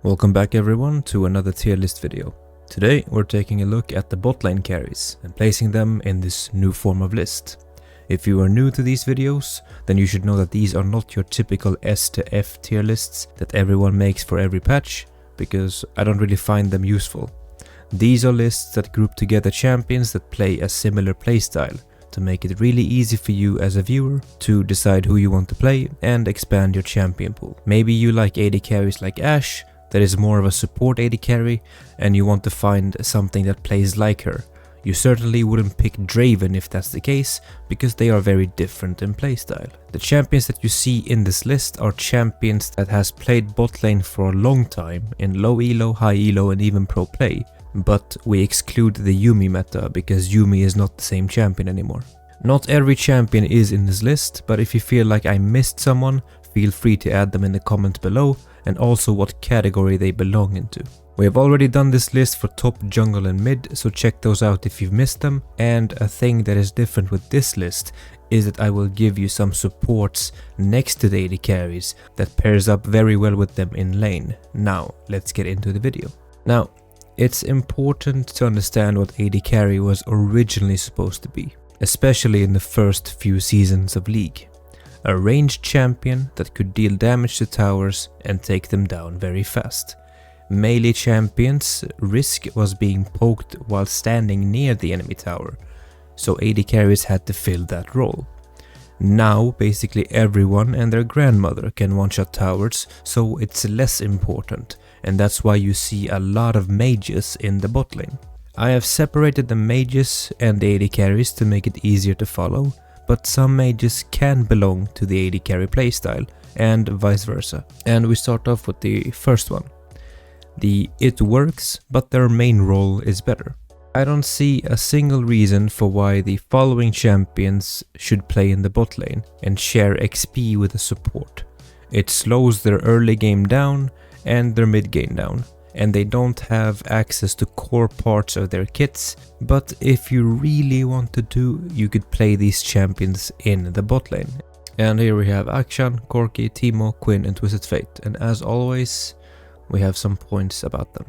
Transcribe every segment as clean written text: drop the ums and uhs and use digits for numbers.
Welcome back everyone to another tier list video. Today we're taking a look at the bot lane carries and placing them in this new form of list. If you are new to these videos, then you should know that these are not your typical S to F tier lists that everyone makes for every patch, because I don't really find them useful. These are lists that group together champions that play a similar playstyle to make it really easy for you as a viewer to decide who you want to play and expand your champion pool. Maybe you like AD carries like Ashe, that is more of a support AD carry, and you want to find something that plays like her. You certainly wouldn't pick Draven if that's the case, because they are very different in playstyle. The champions that you see in this list are champions that has played bot lane for a long time in low elo, high elo and even pro play, but we exclude the Yuumi meta because Yuumi is not the same champion anymore. Not every champion is in this list, but if you feel like I missed someone, feel free to add them in the comments below, and also what category they belong into. We have already done this list for top, jungle and mid, so check those out if you've missed them. And a thing that is different with this list is that I will give you some supports next to the AD carries that pairs up very well with them in lane. Now, let's get into the video. Now, it's important to understand what AD carry was originally supposed to be, especially in the first few seasons of League. A ranged champion that could deal damage to towers and take them down very fast. Melee champions' risk was being poked while standing near the enemy tower, so AD carries had to fill that role. Now basically everyone and their grandmother can one-shot towers, so it's less important, and that's why you see a lot of mages in the bot lane. I have separated the mages and the AD carries to make it easier to follow, but some mages can belong to the AD carry playstyle and vice versa. And we start off with the first one. It works, but their main role is better. I don't see a single reason for why the following champions should play in the bot lane and share XP with the support. It slows their early game down and their mid game down, and they don't have access to core parts of their kits, but if you really wanted to, you could play these champions in the bot lane. And here we have Akshan, Corki, Teemo, Quinn and Twisted Fate, and as always, we have some points about them.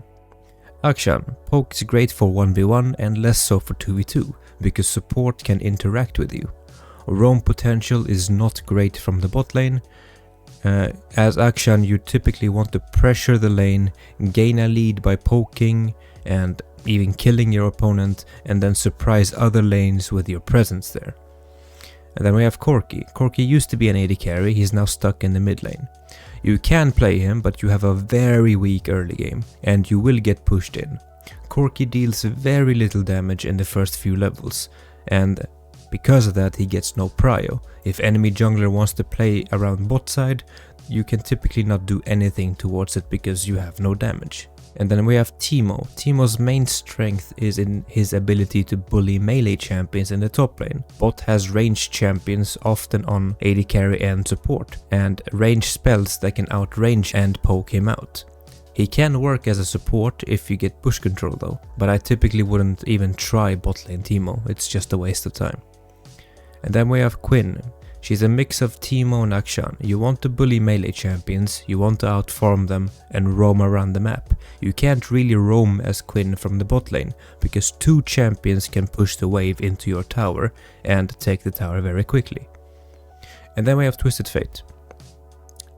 Akshan, poke is great for 1v1 and less so for 2v2, because support can interact with you. Roam potential is not great from the bot lane. As Akshan, you typically want to pressure the lane, gain a lead by poking and even killing your opponent, and then surprise other lanes with your presence there. And then we have Corki. Corki used to be an AD carry, he's now stuck in the mid lane. You can play him, but you have a very weak early game, and you will get pushed in. Corki deals very little damage in the first few levels, and because of that he gets no prio. If enemy jungler wants to play around bot side, you can typically not do anything towards it because you have no damage. And then we have Teemo. Teemo's main strength is in his ability to bully melee champions in the top lane. Bot has ranged champions often on AD carry and support, and ranged spells that can outrange and poke him out. He can work as a support if you get push control though, but I typically wouldn't even try bot lane Teemo, it's just a waste of time. And then we have Quinn. She's a mix of Teemo and Akshan. You want to bully melee champions, you want to outfarm them and roam around the map. You can't really roam as Quinn from the bot lane, because two champions can push the wave into your tower and take the tower very quickly. And then we have Twisted Fate.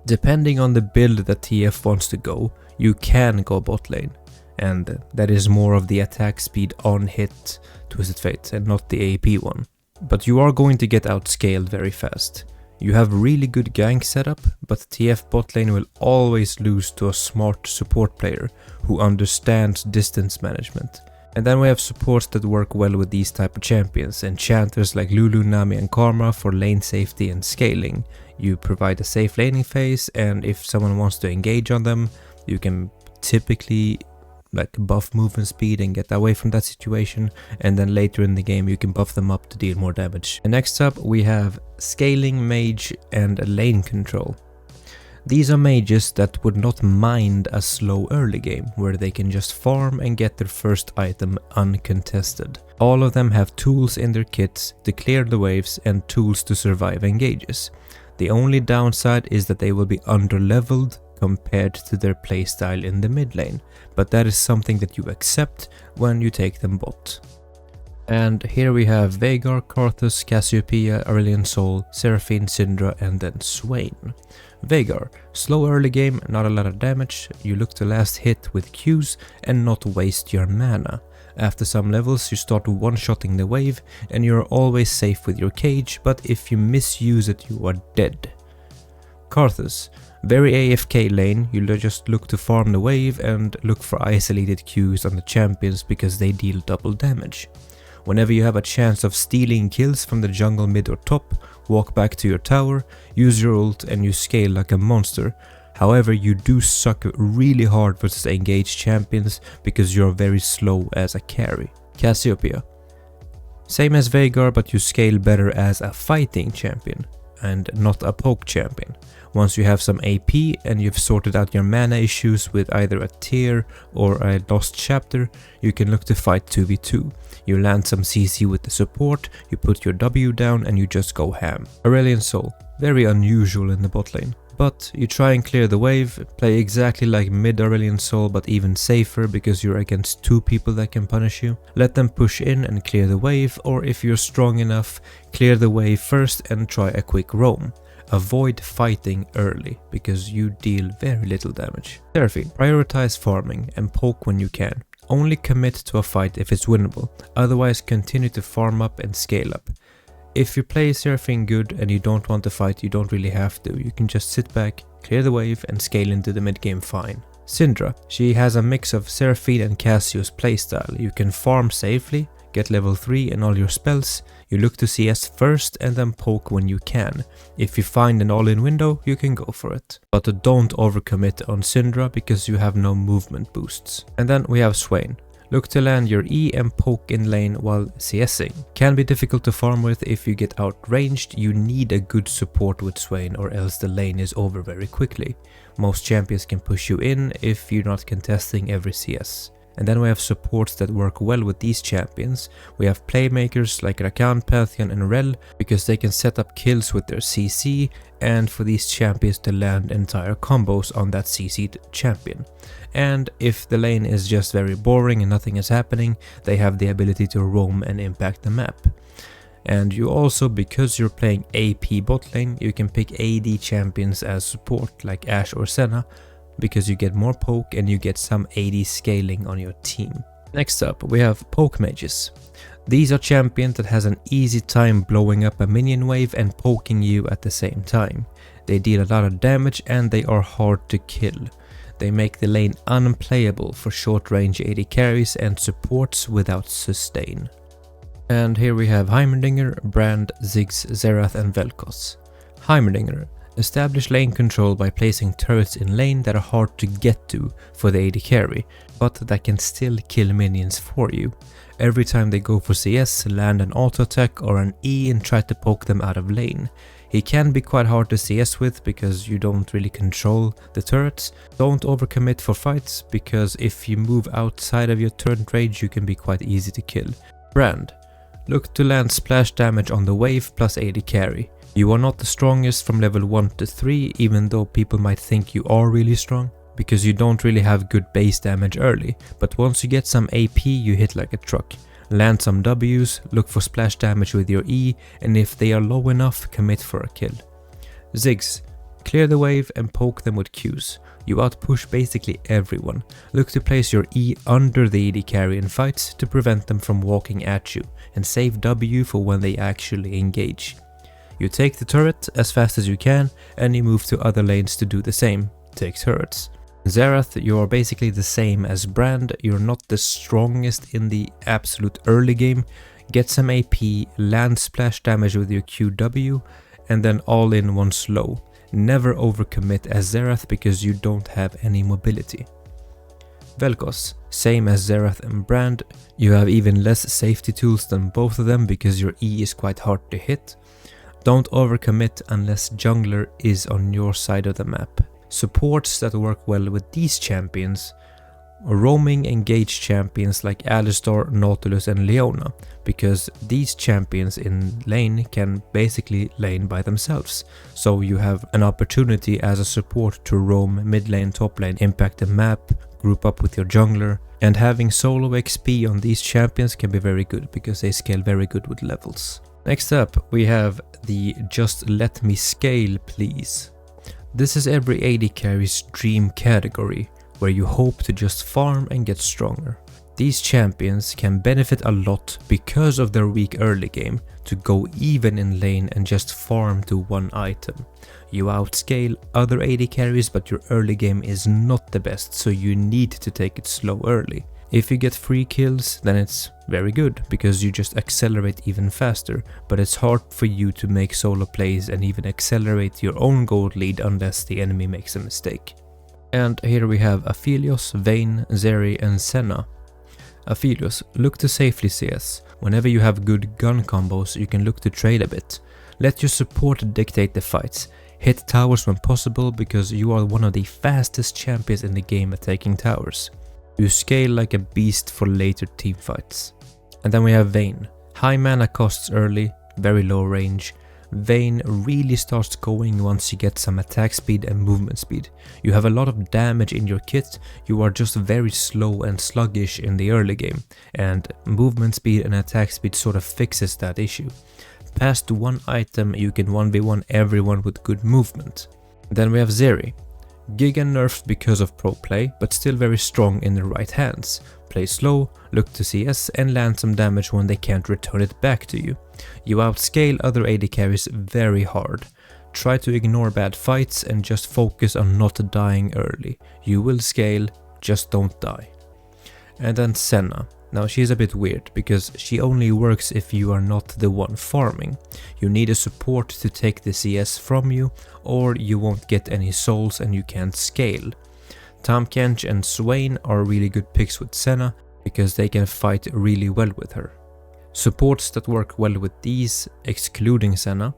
Depending on the build that TF wants to go, you can go bot lane, and that is more of the attack speed on hit Twisted Fate and not the AP one. But you are going to get outscaled very fast. You have really good gank setup, but TF bot lane will always lose to a smart support player who understands distance management. And then we have supports that work well with these type of champions, enchanters like Lulu, Nami and Karma for lane safety and scaling. You provide a safe laning phase, and if someone wants to engage on them, you can typically buff movement speed and get away from that situation, and then later in the game you can buff them up to deal more damage. And next up we have scaling, mage and lane control. These are mages that would not mind a slow early game, where they can just farm and get their first item uncontested. All of them have tools in their kits to clear the waves and tools to survive engages. The only downside is that they will be underleveled compared to their playstyle in the mid lane, but that is something that you accept when you take them bot. And here we have Veigar, Karthus, Cassiopeia, Aurelion Sol, Seraphine, Syndra, and then Swain. Veigar, slow early game, not a lot of damage, you look to last hit with Qs and not waste your mana. After some levels you start one-shotting the wave and you're always safe with your cage, but if you misuse it you are dead. Karthus, very AFK lane, you just look to farm the wave and look for isolated Qs on the champions because they deal double damage. Whenever you have a chance of stealing kills from the jungle, mid or top, walk back to your tower, use your ult and you scale like a monster. However, you do suck really hard versus engaged champions because you're very slow as a carry. Cassiopeia, same as Veigar, but you scale better as a fighting champion and not a poke champion. Once you have some AP and you've sorted out your mana issues with either a tier or a lost chapter, you can look to fight 2v2. You land some CC with the support, you put your W down and you just go ham. Aurelion Sol, very unusual in the bot lane. But you try and clear the wave, play exactly like mid Aurelion Sol but even safer because you're against two people that can punish you. Let them push in and clear the wave, or if you're strong enough, clear the wave first and try a quick roam. Avoid fighting early because you deal very little damage. Seraphine, prioritize farming and poke when you can. Only commit to a fight if it's winnable, otherwise continue to farm up and scale up. If you play Seraphine good and you don't want to fight, you don't really have to. You can just sit back, clear the wave and scale into the mid game fine. Syndra, she has a mix of Seraphine and Cassio's playstyle. You can farm safely, get level 3 and all your spells. You look to CS first and then poke when you can. If you find an all-in window, you can go for it. But don't overcommit on Syndra because you have no movement boosts. And then we have Swain. Look to land your E and poke in lane while CSing. Can be difficult to farm with if you get outranged. You need a good support with Swain or else the lane is over very quickly. Most champions can push you in if you're not contesting every CS. And then we have supports that work well with these champions. We have playmakers like Rakan, Pantheon and Rel because they can set up kills with their CC, and for these champions to land entire combos on that CC'd champion. And if the lane is just very boring and nothing is happening, they have the ability to roam and impact the map. And you also, because you're playing AP bot lane, you can pick AD champions as support like Ashe or Senna, because you get more poke and you get some AD scaling on your team. Next up we have poke mages. These are champions that has an easy time blowing up a minion wave and poking you at the same time. They deal a lot of damage and they are hard to kill. They make the lane unplayable for short range AD carries and supports without sustain. And here we have Heimerdinger, Brand, Ziggs, Xerath and Vel'Koz. Heimerdinger, establish lane control by placing turrets in lane that are hard to get to for the AD carry, but that can still kill minions for you. Every time they go for CS, land an auto attack or an E and try to poke them out of lane. He can be quite hard to CS with because you don't really control the turrets. Don't overcommit for fights because if you move outside of your turret range you can be quite easy to kill. Brand, look to land splash damage on the wave plus AD carry. You are not the strongest from level 1 to 3, even though people might think you are really strong, because you don't really have good base damage early, but once you get some AP you hit like a truck. Land some Ws, look for splash damage with your E, and if they are low enough, commit for a kill. Ziggs, clear the wave and poke them with Qs. You outpush basically everyone. Look to place your E under the AD carry in fights to prevent them from walking at you, and save W for when they actually engage. You take the turret as fast as you can and you move to other lanes to do the same, take turrets. Xerath, you are basically the same as Brand, you're not the strongest in the absolute early game. Get some AP, land splash damage with your QW and then all in one slow. Never overcommit as Xerath because you don't have any mobility. Vel'Koz, same as Xerath and Brand, you have even less safety tools than both of them because your E is quite hard to hit. Don't overcommit unless jungler is on your side of the map. Supports that work well with these champions roaming engaged champions like Alistar, Nautilus and Leona, because these champions in lane can basically lane by themselves. So you have an opportunity as a support to roam mid lane, top lane, impact the map, group up with your jungler, and having solo XP on these champions can be very good because they scale very good with levels. Next up we have the just let me scale please. This is every AD carry's dream category, where you hope to just farm and get stronger. These champions can benefit a lot because of their weak early game to go even in lane and just farm to one item. You outscale other AD carries, but your early game is not the best, so you need to take it slow early. If you get free kills, then it's very good because you just accelerate even faster, but it's hard for you to make solo plays and even accelerate your own gold lead unless the enemy makes a mistake. And here we have Aphelios, Vayne, Zeri and Senna. Aphelios, look to safely CS. Whenever you have good gun combos, you can look to trade a bit. Let your support dictate the fights. Hit towers when possible because you are one of the fastest champions in the game at taking towers. You scale like a beast for later team fights. And then we have Vayne. High mana costs early, very low range. Vayne really starts going once you get some attack speed and movement speed. You have a lot of damage in your kit, you are just very slow and sluggish in the early game, and movement speed and attack speed sort of fixes that issue. Past one item you can 1v1 everyone with good movement. Then we have Zeri. Giga nerfed because of pro play, but still very strong in the right hands. Play slow, look to CS and land some damage when they can't return it back to you. You outscale other AD carries very hard. Try to ignore bad fights and just focus on not dying early. You will scale, just don't die. And then Senna. Now she's a bit weird because she only works if you are not the one farming. You need a support to take the CS from you, or you won't get any souls and you can't scale. Tahm Kench and Swain are really good picks with Senna because they can fight really well with her. Supports that work well with these, excluding Senna,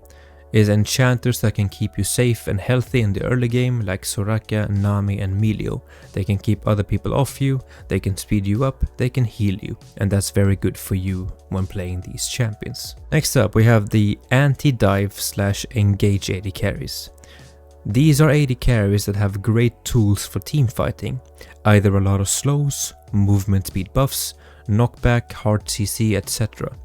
is enchanters that can keep you safe and healthy in the early game like Soraka, Nami and Milio. They can keep other people off you, they can speed you up, they can heal you, and that's very good for you when playing these champions. Next up we have the anti-dive/engage AD carries. These are AD carries that have great tools for team fighting, either a lot of slows, movement speed buffs, knockback, hard CC, etc.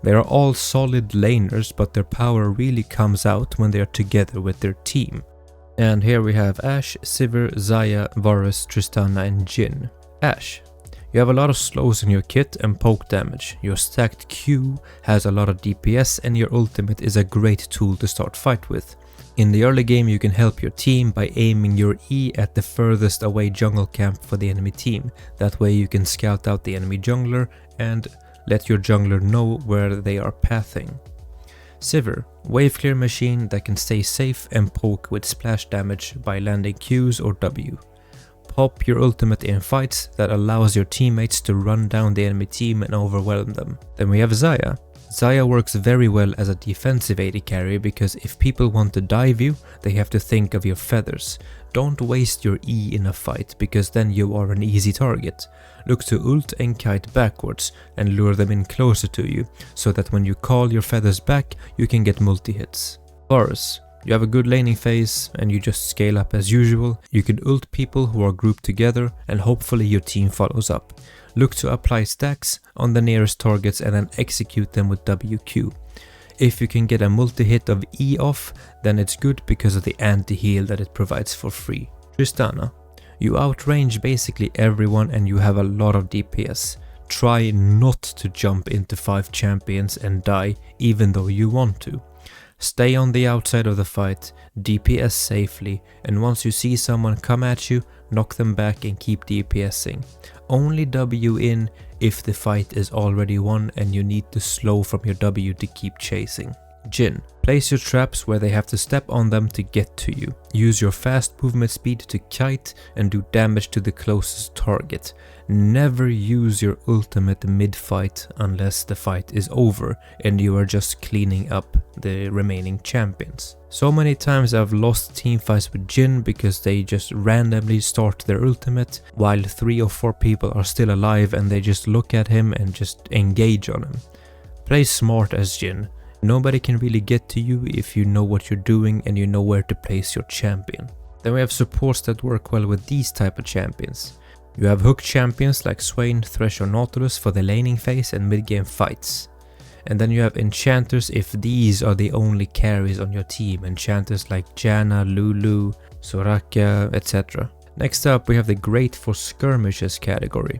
They are all solid laners, but their power really comes out when they are together with their team. And here we have Ashe, Sivir, Xayah, Varus, Tristana and Jhin. Ashe. You have a lot of slows in your kit and poke damage. Your stacked Q has a lot of DPS and your ultimate is a great tool to start fight with. In the early game you can help your team by aiming your E at the furthest away jungle camp for the enemy team. That way you can scout out the enemy jungler and let your jungler know where they are pathing. Sivir, wave clear machine that can stay safe and poke with splash damage by landing Qs or W. Pop your ultimate in fights that allows your teammates to run down the enemy team and overwhelm them. Then we have Xayah. Xayah works very well as a defensive AD carry because if people want to dive you, they have to think of your feathers. Don't waste your E in a fight because then you are an easy target. Look to ult and kite backwards and lure them in closer to you so that when you call your feathers back, you can get multi-hits. Varus. You have a good laning phase and you just scale up as usual. You can ult people who are grouped together and hopefully your team follows up. Look to apply stacks on the nearest targets and then execute them with WQ. If you can get a multi-hit of E off, then it's good because of the anti-heal that it provides for free. Tristana. You outrange basically everyone and you have a lot of DPS. Try not to jump into 5 champions and die even though you want to. Stay on the outside of the fight, DPS safely, and once you see someone come at you, knock them back and keep DPSing. Only W in if the fight is already won and you need to slow from your W to keep chasing. Jhin. Place your traps where they have to step on them to get to you. Use your fast movement speed to kite and do damage to the closest target. Never use your ultimate mid-fight unless the fight is over and you are just cleaning up the remaining champions. So many times I've lost teamfights with Jhin because they just randomly start their ultimate while 3 or 4 people are still alive and they just look at him and just engage on him. Play smart as Jhin. Nobody can really get to you if you know what you're doing and you know where to place your champion. Then we have supports that work well with these type of champions. You have hook champions like Swain, Thresh or Nautilus for the laning phase and mid-game fights. And then you have enchanters if these are the only carries on your team, enchanters like Janna, Lulu, Soraka, etc. Next up we have the great for skirmishes category.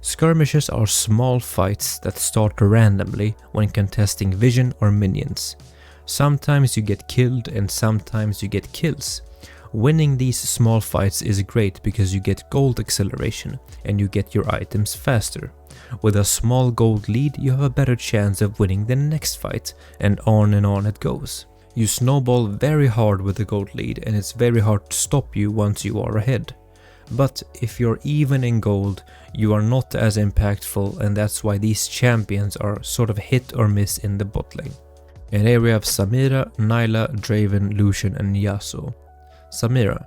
Skirmishes are small fights that start randomly when contesting vision or minions. Sometimes you get killed and sometimes you get kills. Winning these small fights is great because you get gold acceleration and you get your items faster. With a small gold lead you have a better chance of winning the next fight, and on it goes. You snowball very hard with the gold lead and it's very hard to stop you once you are ahead. But if you're even in gold, you are not as impactful, and that's why these champions are sort of hit or miss in the bot lane. And here we have Samira, Nilah, Draven, Lucian and Yasuo. Samira.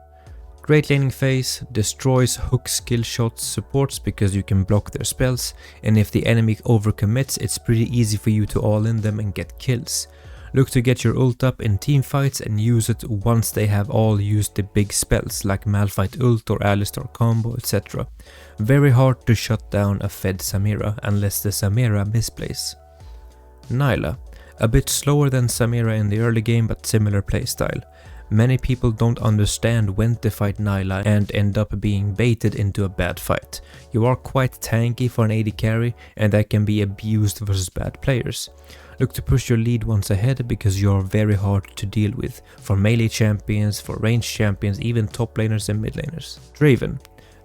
Great laning phase, destroys hook skill shots supports because you can block their spells, and if the enemy overcommits it's pretty easy for you to all in them and get kills. Look to get your ult up in team fights and use it once they have all used the big spells like Malphite ult or Alistar combo, etc. Very hard to shut down a fed Samira unless the Samira misplays. Nilah. A bit slower than Samira in the early game but similar playstyle. Many people don't understand when to fight Nilah and end up being baited into a bad fight. You are quite tanky for an AD carry and that can be abused versus bad players. Look to push your lead once ahead because you are very hard to deal with for melee champions, for ranged champions, even top laners and mid laners. Draven.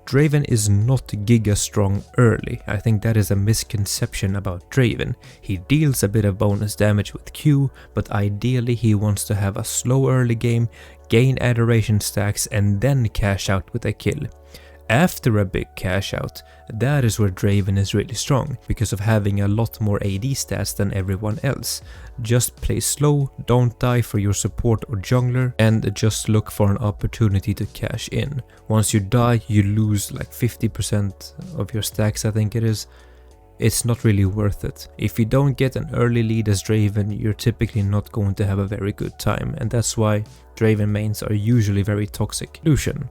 Draven is not giga strong early. I think that is a misconception about Draven. He deals a bit of bonus damage with Q, but ideally he wants to have a slow early game, gain adoration stacks and then cash out with a kill. After a big cash out, that is where Draven is really strong, because of having a lot more AD stats than everyone else. Just play slow, don't die for your support or jungler, and just look for an opportunity to cash in. Once you die, you lose like 50% of your stacks, I think it is. It's not really worth it. If you don't get an early lead as Draven, you're typically not going to have a very good time, and that's why Draven mains are usually very toxic. Lucian.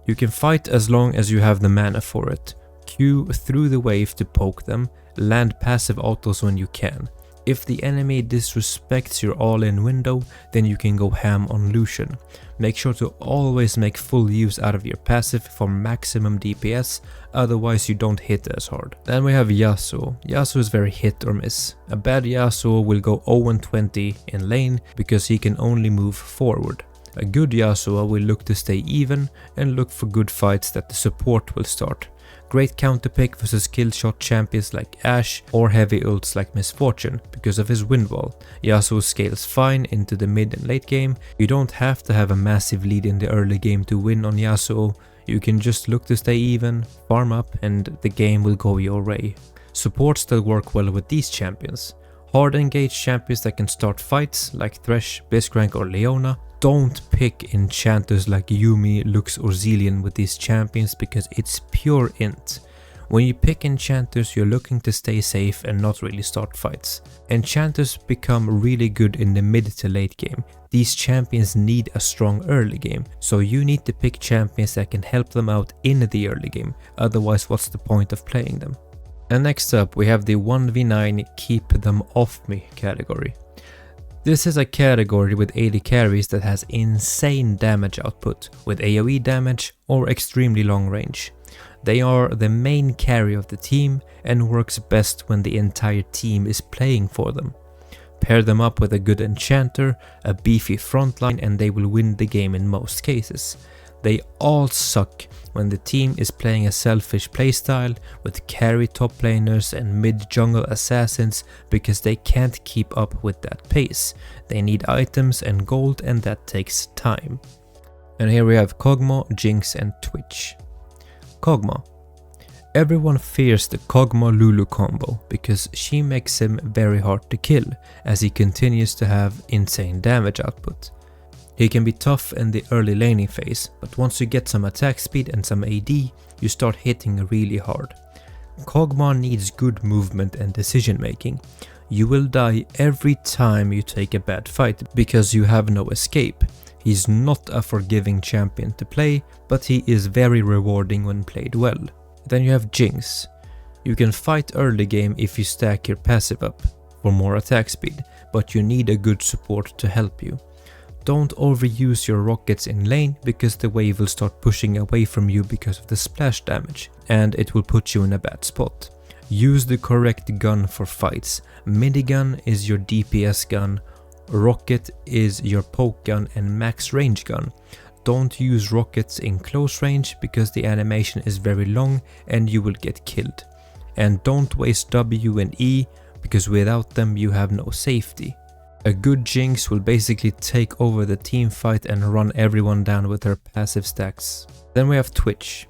You can fight as long as you have the mana for it. Q through the wave to poke them, land passive autos when you can. If the enemy disrespects your all-in window, then you can go ham on Lucian. Make sure to always make full use out of your passive for maximum DPS, otherwise you don't hit as hard. Then we have Yasuo. Yasuo is very hit or miss. A bad Yasuo will go 0-20 in lane because he can only move forward. A good Yasuo will look to stay even and look for good fights that the support will start. Great counterpick versus killshot champions like Ashe or heavy ults like Misfortune because of his wind wall. Yasuo scales fine into the mid and late game. You don't have to have a massive lead in the early game to win on Yasuo. You can just look to stay even, farm up and the game will go your way. Supports that work well with these champions. Hard engaged champions that can start fights like Thresh, Blitzcrank or Leona. Don't pick enchanters like Yuumi, Lux or Zilean with these champions because it's pure int. When you pick enchanters, you're looking to stay safe and not really start fights. Enchanters become really good in the mid to late game. These champions need a strong early game, so you need to pick champions that can help them out in the early game, otherwise what's the point of playing them? And next up we have the 1v9 keep them off me category. This is a category with AD carries that has insane damage output, with AoE damage or extremely long range. They are the main carry of the team and works best when the entire team is playing for them. Pair them up with a good enchanter, a beefy frontline and they will win the game in most cases. They all suck when the team is playing a selfish playstyle with carry top laners and mid jungle assassins because they can't keep up with that pace. They need items and gold, and that takes time. And here we have Kog'Maw, Jinx and Twitch. Kog'Maw. Everyone fears the Kog'Maw Lulu combo because she makes him very hard to kill as he continues to have insane damage output. He can be tough in the early laning phase, but once you get some attack speed and some AD, you start hitting really hard. Kog'Maw needs good movement and decision making. You will die every time you take a bad fight because you have no escape. He's not a forgiving champion to play, but he is very rewarding when played well. Then you have Jinx. You can fight early game if you stack your passive up for more attack speed, but you need a good support to help you. Don't overuse your rockets in lane because the wave will start pushing away from you because of the splash damage, and it will put you in a bad spot. Use the correct gun for fights. Minigun is your DPS gun, rocket is your poke gun and max range gun. Don't use rockets in close range because the animation is very long and you will get killed. And don't waste W and E because without them you have no safety. A good Jinx will basically take over the team fight and run everyone down with her passive stacks. Then we have Twitch.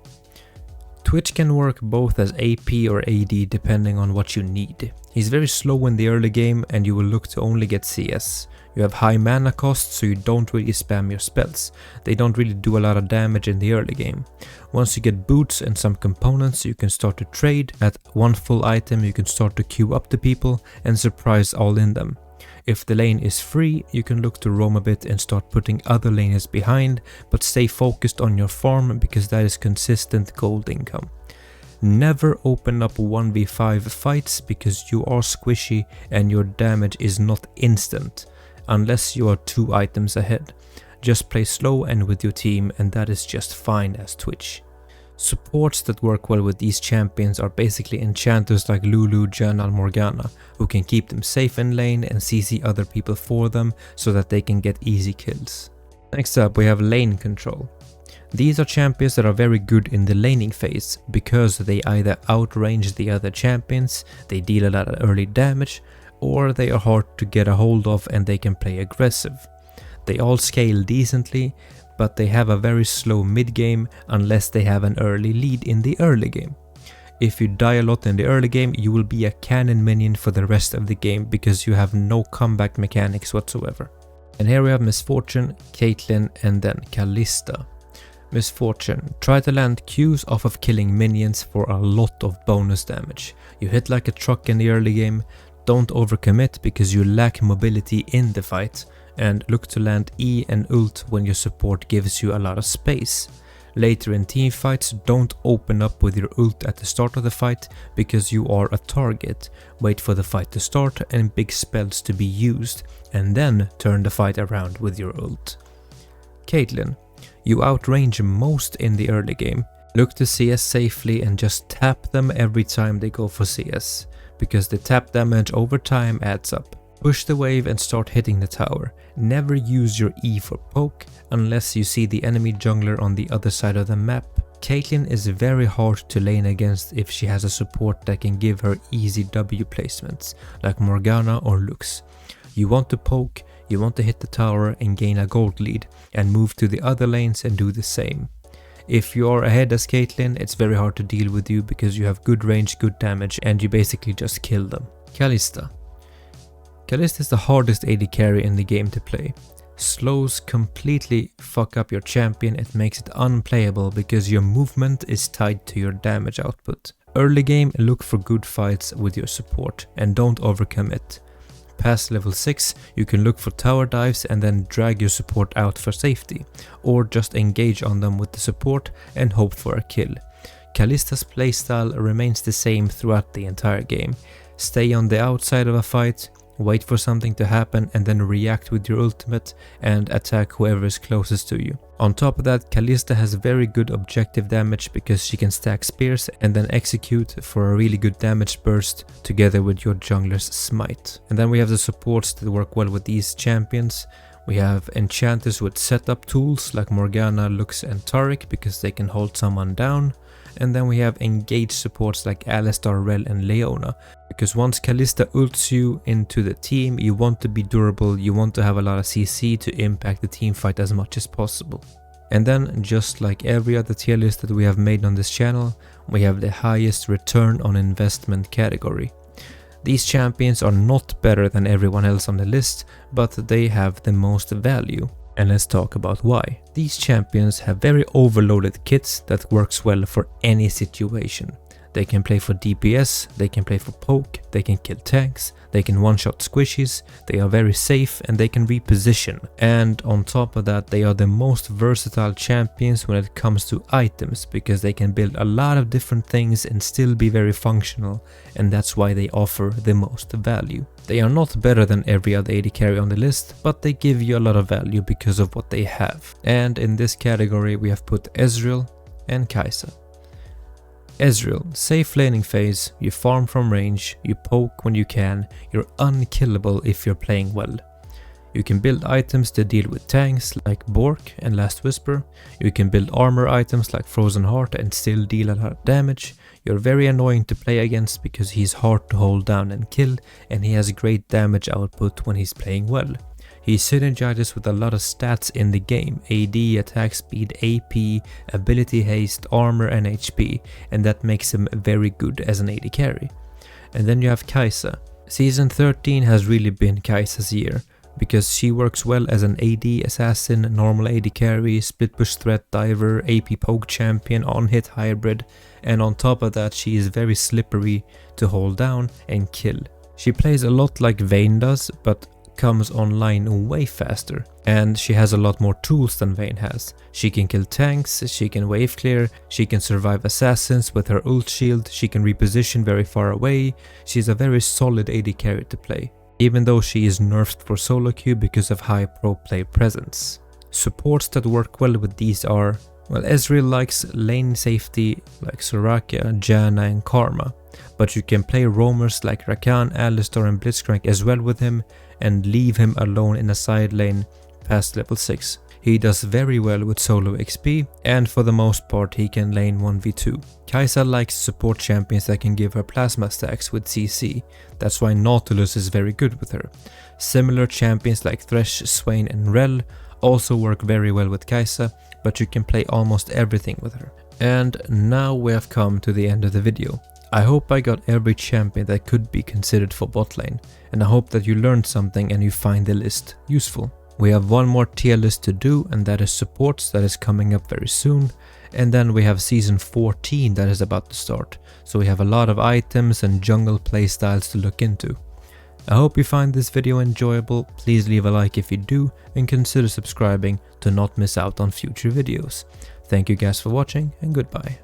Twitch can work both as AP or AD depending on what you need. He's very slow in the early game and you will look to only get CS. You have high mana cost, so you don't really spam your spells. They don't really do a lot of damage in the early game. Once you get boots and some components, you can start to trade. At one full item you can start to queue up the people and surprise all in them. If the lane is free, you can look to roam a bit and start putting other laners behind, but stay focused on your farm because that is consistent gold income. Never open up 1v5 fights because you are squishy and your damage is not instant, unless you are 2 items ahead. Just play slow and with your team, and that is just fine as Twitch. Supports that work well with these champions are basically enchanters like Lulu, Janna and Morgana, who can keep them safe in lane and CC other people for them so that they can get easy kills. Next up we have lane control. These are champions that are very good in the laning phase because they either outrange the other champions, they deal a lot of early damage, or they are hard to get a hold of and they can play aggressive. They all scale decently, but they have a very slow mid game unless they have an early lead in the early game. If you die a lot in the early game, you will be a cannon minion for the rest of the game because you have no comeback mechanics whatsoever. And here we have Misfortune, Caitlyn and then Kalista. Misfortune. Try to land Qs off of killing minions for a lot of bonus damage. You hit like a truck in the early game, don't overcommit because you lack mobility in the fight, and look to land E and ult when your support gives you a lot of space. Later in team fights, don't open up with your ult at the start of the fight because you are a target. Wait for the fight to start and big spells to be used, and then turn the fight around with your ult. Caitlyn. You outrange most in the early game. Look to CS safely and just tap them every time they go for CS, because the tap damage over time adds up. Push the wave and start hitting the tower. Never use your E for poke unless you see the enemy jungler on the other side of the map. Caitlyn is very hard to lane against if she has a support that can give her easy W placements, like Morgana or Lux. You want to poke, you want to hit the tower and gain a gold lead, and move to the other lanes and do the same. If you are ahead as Caitlyn, it's very hard to deal with you because you have good range, good damage, and you basically just kill them. Kalista. Kalista is the hardest AD carry in the game to play. Slows completely fuck up your champion, it makes it unplayable because your movement is tied to your damage output. Early game, look for good fights with your support and don't overcommit. Past level 6, you can look for tower dives and then drag your support out for safety, or just engage on them with the support and hope for a kill. Kalista's playstyle remains the same throughout the entire game. Stay on the outside of a fight, wait for something to happen and then react with your ultimate and attack whoever is closest to you. On top of that, Kalista has very good objective damage because she can stack spears and then execute for a really good damage burst together with your jungler's smite. And then we have the supports that work well with these champions. We have enchanters with setup tools like Morgana, Lux and Taric because they can hold someone down. And then we have engage supports like Alistar, Rel and Leona, because once Kalista ults you into the team, you want to be durable, you want to have a lot of CC to impact the team fight as much as possible. And then, just like every other tier list that we have made on this channel, we have the highest return on investment category. These champions are not better than everyone else on the list, but they have the most value. And let's talk about why. These champions have very overloaded kits that works well for any situation. They can play for DPS, they can play for poke, they can kill tanks, they can one-shot squishies, they are very safe and they can reposition. And on top of that, they are the most versatile champions when it comes to items, because they can build a lot of different things and still be very functional, and that's why they offer the most value. They are not better than every other AD carry on the list, but they give you a lot of value because of what they have. And in this category we have put Ezreal and Kai'Sa. Ezreal, safe laning phase, you farm from range, you poke when you can, you're unkillable if you're playing well. You can build items to deal with tanks like Bork and Last Whisper, you can build armor items like Frozen Heart and still deal a lot of damage. You're very annoying to play against because he's hard to hold down and kill, and he has great damage output when he's playing well. He synergizes with a lot of stats in the game: AD, attack speed, AP, ability haste, armor and HP, and that makes him very good as an AD carry. And then you have Kai'Sa. Season 13 has really been Kai'Sa's year, because she works well as an AD assassin, normal AD carry, split push threat diver, AP poke champion, on hit hybrid, and on top of that she is very slippery to hold down and kill. She plays a lot like Vayne does, but comes online way faster, and she has a lot more tools than Vayne has. She can kill tanks, she can wave clear, she can survive assassins with her ult shield, she can reposition very far away. She's a very solid AD carry to play, even though she is nerfed for solo queue because of high pro play presence. Supports that work well with these are, well, Ezreal likes lane safety like Soraka, Janna and Karma, but you can play roamers like Rakan, Alistar and Blitzcrank as well with him and leave him alone in a side lane past level 6. He does very well with solo XP, and for the most part he can lane 1v2. Kai'Sa likes support champions that can give her plasma stacks with CC, that's why Nautilus is very good with her. Similar champions like Thresh, Swain and Rel also work very well with Kai'Sa, but you can play almost everything with her. And now we have come to the end of the video. I hope I got every champion that could be considered for bot lane, and I hope that you learned something and you find the list useful. We have one more tier list to do, and that is supports, that is coming up very soon. And then we have season 14 that is about to start, so we have a lot of items and jungle playstyles to look into. I hope you find this video enjoyable. Please leave a like if you do, and consider subscribing to not miss out on future videos. Thank you guys for watching, and goodbye.